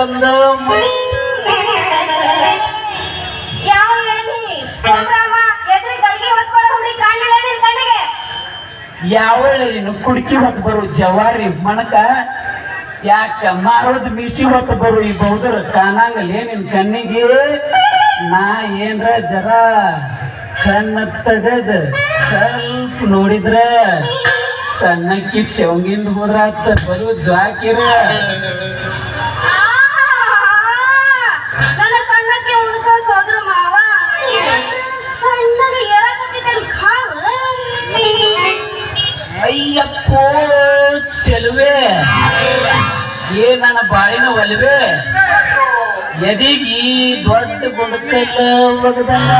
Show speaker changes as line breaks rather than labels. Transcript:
ತಂದ
ಯಾವ ಏನಿ ರಾಮ ಎದ್ರಿ ಗಡಿಗೆ ಹೊತ್ಬರ ಹುಡಿ ಕಾಣಿಲ್ಲ ನಿನ್ ಕಣ್ಣಿಗೆ
ಯಾವ ನೀನು ಕುಡ್ಕಿ ಹೊತ್ತು ಬರು ಜವಾರಿ ಮಣಕ ಯಾಕ ಮಾರೋದ್ ಮಿಸಿ ಹೊತ್ತು ಬರು ಈ ಬೌದ್ರ ಕಾಣಂಗಲ್ಲ ನಿನ್ ಕಣ್ಣಿಗೆ ನಾ ಏನ್ರ ಜರ ಕಣ್ಣ ತಗದ ಸ್ವಲ್ಪ ನೋಡಿದ್ರ ಸಣ್ಣಕ್ಕಿ ಶೇವಂಗಿಂದ ಹೋದ್ರಾತ ಬರು ಜಾಕಿರ
ನನ್ನ ಸಣ್ಣಕ್ಕೆ ಉಣಿಸೋ ಸೋದ್ರ ಮಾವ ಸಣ್ಣಗೆ ಏರಾಕತ್ತಿದ್ದ ಖಾವ
ಅಯ್ಯಪ್ಪೋ ಚೆಲುವೆ ಏ ನನ್ನ ಬಾಳಿನ ಒಲವೆ ಎದಿಗಿ ದೊಡ್ಡ ಗುಂಡಕಲ್ಲ ಒಗದಂಗ